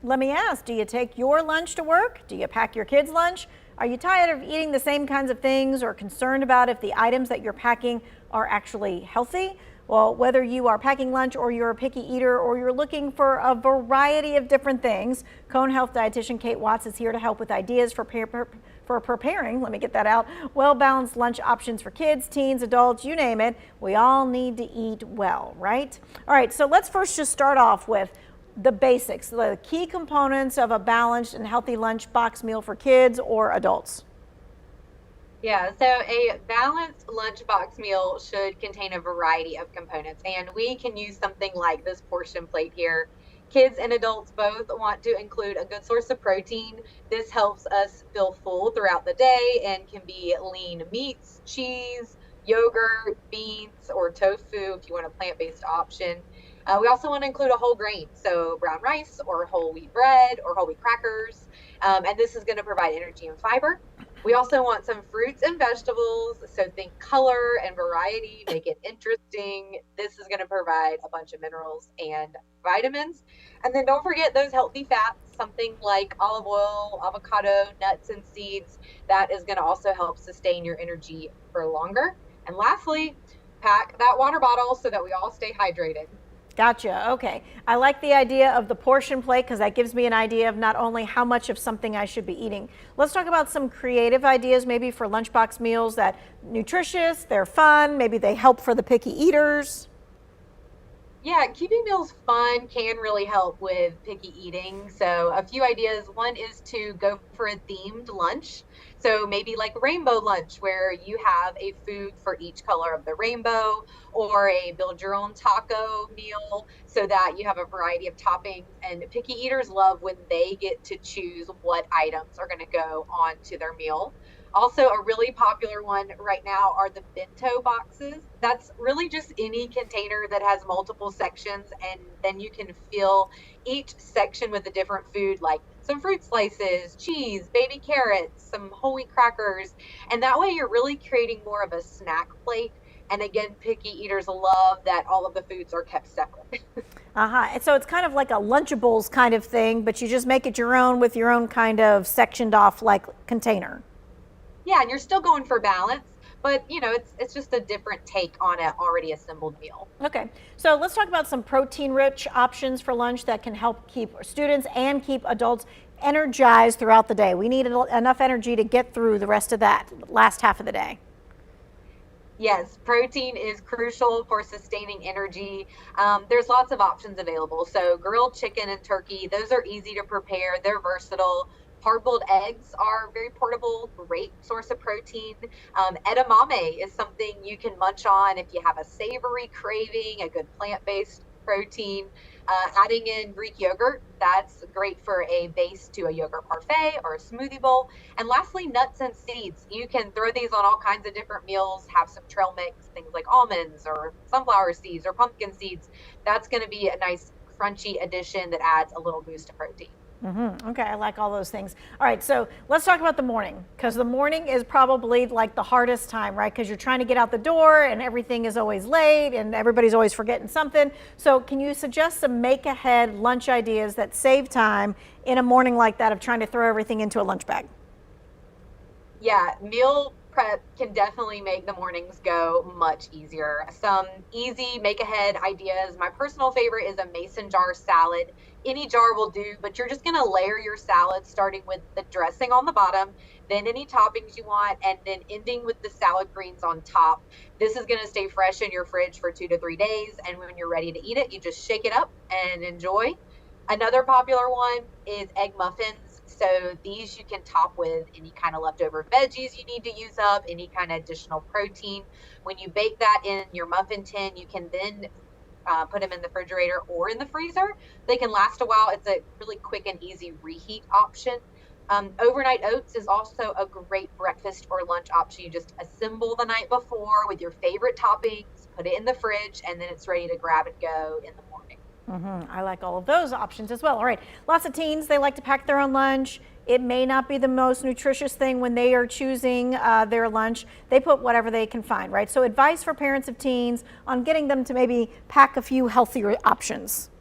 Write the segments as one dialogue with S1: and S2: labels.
S1: Let me ask, do you take your lunch to work? Do you pack your kids' lunch? Are you tired of eating the same kinds of things or concerned about if the items that you're packing are actually healthy? Well, whether you are packing lunch or you're a picky eater or you're looking for a variety of different things, Cone Health Dietitian Kate Watts is here to help with ideas for preparing, let me get that out, well-balanced lunch options for kids, teens, adults, you name it. We all need to eat well, right? All right, so let's first just start off with the basics, the key components of a balanced and healthy lunchbox meal for kids or adults.
S2: Yeah, so a balanced lunchbox meal should contain a variety of components, and we can use something like this portion plate here. Kids and adults both want to include a good source of protein. This helps us feel full throughout the day and can be lean meats, cheese, yogurt, beans, or tofu if you want a plant-based option. We also want to include a whole grain, so brown rice or whole wheat bread or whole wheat crackers, and this is going to provide energy and fiber. We also want some fruits and vegetables, so think color and variety, make it interesting. This is going to provide a bunch of minerals and vitamins. And then don't forget those healthy fats, something like olive oil, avocado, nuts, and seeds. That is going to also help sustain your energy for longer. And lastly, pack that water bottle so that we all stay hydrated.
S1: Gotcha. Okay. I like the idea of the portion plate because that gives me an idea of not only how much of something I should be eating. Let's talk about some creative ideas maybe for lunchbox meals that nutritious, they're fun, maybe they help for the picky eaters.
S2: Yeah, keeping meals fun can really help with picky eating. So, a few ideas. One is to go for a themed lunch. So, maybe like rainbow lunch, where you have a food for each color of the rainbow, or a build your own taco meal so that you have a variety of toppings. And picky eaters love when they get to choose what items are going to go onto their meal. Also, a really popular one right now are the bento boxes. That's really just any container that has multiple sections, and then you can fill each section with a different food, like some fruit slices, cheese, baby carrots, some whole wheat crackers. And that way, you're really creating more of a snack plate. And again, picky eaters love that all of the foods are kept separate.
S1: And so it's kind of like a Lunchables kind of thing, but you just make it your own with your own kind of sectioned off like container.
S2: Yeah, and you're still going for balance, but it's just a different take on an already assembled meal.
S1: Okay, so let's talk about some protein-rich options for lunch that can help keep students and keep adults energized throughout the day. We need enough energy to get through the rest of that last half of the day.
S2: Yes, protein is crucial for sustaining energy. There's lots of options available. So grilled chicken and turkey, those are easy to prepare. They're versatile. Hard-boiled eggs are very portable, great source of protein. Edamame is something you can munch on if you have a savory craving, a good plant-based protein. Adding in Greek yogurt, that's great for a base to a yogurt parfait or a smoothie bowl. And lastly, nuts and seeds. You can throw these on all kinds of different meals, have some trail mix, things like almonds or sunflower seeds or pumpkin seeds. That's going to be a nice crunchy addition that adds a little boost to protein.
S1: Okay, I like all those things. All right, so let's talk about the morning, because the morning is probably like the hardest time, right? Because you're trying to get out the door and everything is always late and everybody's always forgetting something. So can you suggest some make ahead lunch ideas that save time in a morning like that of trying to throw everything into a lunch bag?
S2: Yeah, meal prep can definitely make the mornings go much easier. Some easy make ahead ideas. My personal favorite is a mason jar salad. Any jar will do, but you're just going to layer your salad starting with the dressing on the bottom, then any toppings you want, and then ending with the salad greens on top. This is going to stay fresh in your fridge for 2 to 3 days, and when you're ready to eat it, you just shake it up and enjoy. Another popular one is egg muffins. So these you can top with any kind of leftover veggies you need to use up, any kind of additional protein. When you bake that in your muffin tin, you can then put them in the refrigerator or in the freezer. They can last a while. It's a really quick and easy reheat option. Overnight oats is also a great breakfast or lunch option. You just assemble the night before with your favorite toppings, put it in the fridge, and then it's ready to grab and go in the morning.
S1: I like all of those options as well. All right, lots of teens, they like to pack their own lunch. It may not be the most nutritious thing when they are choosing their lunch. They put whatever they can find, right? So advice for parents of teens on getting them to maybe pack a few healthier options.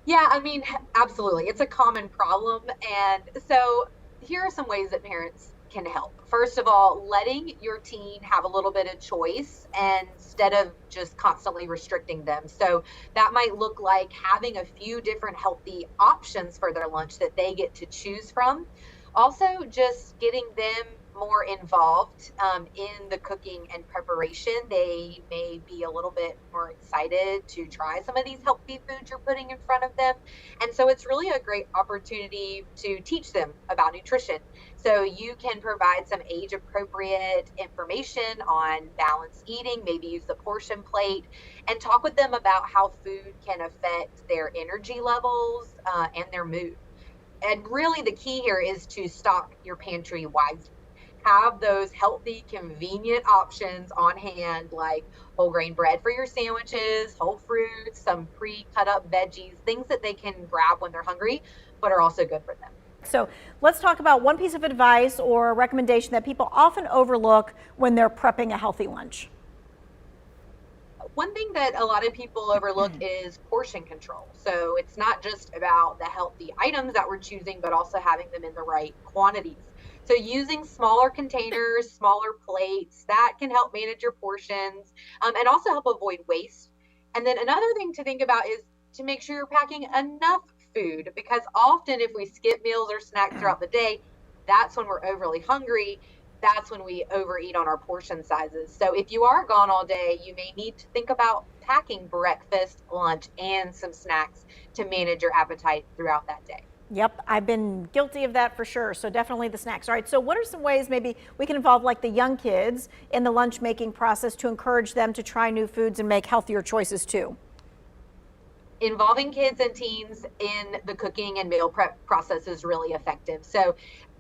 S2: Yeah, I mean, absolutely. It's a common problem. And so here are some ways that parents can help. First of all, letting your teen have a little bit of choice instead of just constantly restricting them. So that might look like having a few different healthy options for their lunch that they get to choose from. Also, just getting them more involved in the cooking and preparation. They may be a little bit more excited to try some of these healthy foods you're putting in front of them. And so it's really a great opportunity to teach them about nutrition. So you can provide some age appropriate information on balanced eating, maybe use the portion plate, and talk with them about how food can affect their energy levels and their mood. And really, the key here is to stock your pantry wisely. Have those healthy, convenient options on hand, like whole grain bread for your sandwiches, whole fruits, some pre cut up veggies, things that they can grab when they're hungry, but are also good for them.
S1: So let's talk about one piece of advice or a recommendation that people often overlook when they're prepping a healthy lunch.
S2: One thing that a lot of people overlook is portion control. So it's not just about the healthy items that we're choosing, but also having them in the right quantities. So using smaller containers, smaller plates, that can help manage your portions and also help avoid waste. And then another thing to think about is to make sure you're packing enough food, because often if we skip meals or snacks throughout the day, that's when we're overly hungry. That's when we overeat on our portion sizes. So if you are gone all day, you may need to think about packing breakfast, lunch, and some snacks to manage your appetite throughout that day.
S1: Yep, I've been guilty of that for sure. So definitely the snacks. All right, so what are some ways maybe we can involve like the young kids in the lunch making process to encourage them to try new foods and make healthier choices too?
S2: Involving kids and teens in the cooking and meal prep process is really effective. So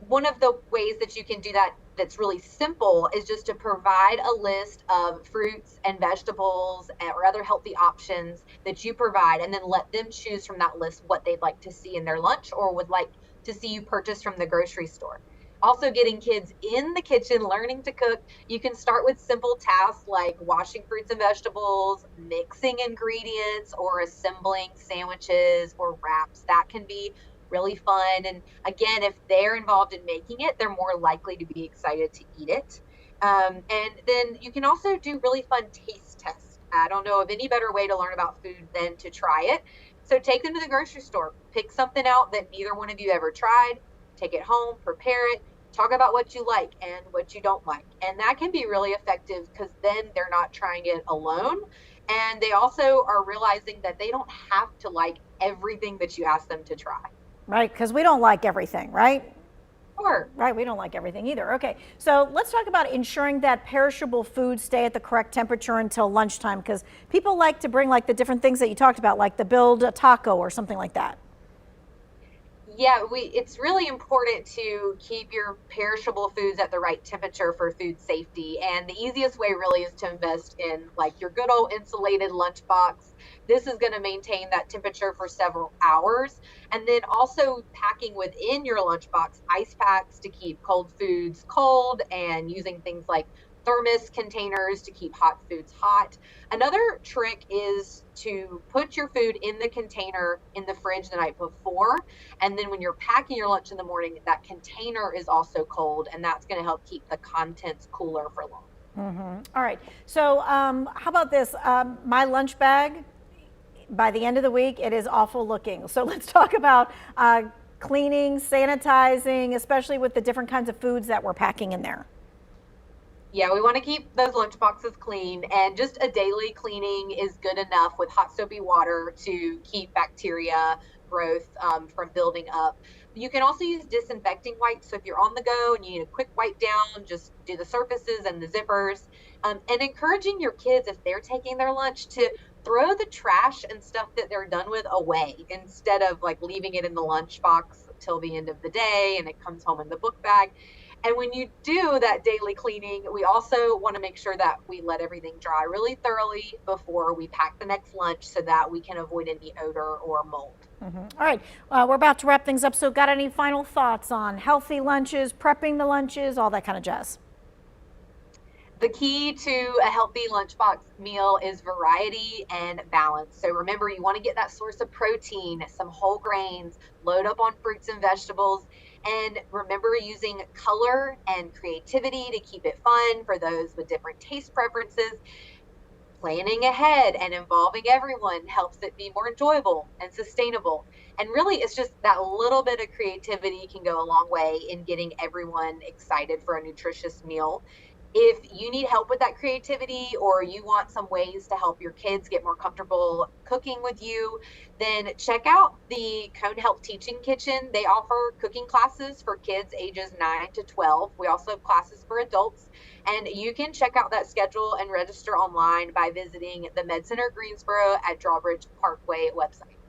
S2: one of the ways that you can do that that's really simple is just to provide a list of fruits and vegetables or other healthy options that you provide, and then let them choose from that list what they'd like to see in their lunch or would like to see you purchase from the grocery store. Also, getting kids in the kitchen learning to cook. You can start with simple tasks like washing fruits and vegetables, mixing ingredients, or assembling sandwiches or wraps. That can be really fun. And again, if they're involved in making it, they're more likely to be excited to eat it. And then you can also do really fun taste tests. I don't know of any better way to learn about food than to try it. So take them to the grocery store, pick something out that neither one of you ever tried, take it home, prepare it, talk about what you like and what you don't like. And that can be really effective because then they're not trying it alone. And they also are realizing that they don't have to like everything that you ask them to try.
S1: Right, because we don't like everything, right?
S2: Sure.
S1: Right, we don't like everything either. Okay, so let's talk about ensuring that perishable foods stay at the correct temperature until lunchtime, because people like to bring like the different things that you talked about, like the build a taco or something like that.
S2: Yeah, it's really important to keep your perishable foods at the right temperature for food safety. And the easiest way really is to invest in like your good old insulated lunchbox. This is going to maintain that temperature for several hours. And then also packing within your lunchbox ice packs to keep cold foods cold, and using things like thermos containers to keep hot foods hot. Another trick is to put your food in the container in the fridge the night before, and then when you're packing your lunch in the morning, that container is also cold, and that's going to help keep the contents cooler for long.
S1: All right, so how about this? My lunch bag, by the end of the week, it is awful looking. So let's talk about cleaning, sanitizing, especially with the different kinds of foods that we're packing in there.
S2: Yeah, we want to keep those lunch boxes clean, and just a daily cleaning is good enough with hot soapy water to keep bacteria growth from building up. You can also use disinfecting wipes. So if you're on the go and you need a quick wipe down, just do the surfaces and the zippers. And encouraging your kids, if they're taking their lunch, to throw the trash and stuff that they're done with away instead of like leaving it in the lunch box till the end of the day and it comes home in the book bag. And when you do that daily cleaning, we also want to make sure that we let everything dry really thoroughly before we pack the next lunch so that we can avoid any odor or mold.
S1: All right, we're about to wrap things up. So got any final thoughts on healthy lunches, prepping the lunches, all that kind of jazz?
S2: The key to a healthy lunchbox meal is variety and balance. So remember, you want to get that source of protein, some whole grains, load up on fruits and vegetables, and remember using color and creativity to keep it fun for those with different taste preferences. Planning ahead and involving everyone helps it be more enjoyable and sustainable. And really, it's just that little bit of creativity can go a long way in getting everyone excited for a nutritious meal. If you need help with that creativity or you want some ways to help your kids get more comfortable cooking with you, then check out the Cone Health Teaching Kitchen. They offer cooking classes for kids ages 9 to 12. We also have classes for adults. And you can check out that schedule and register online by visiting the Med Center Greensboro at Drawbridge Parkway website.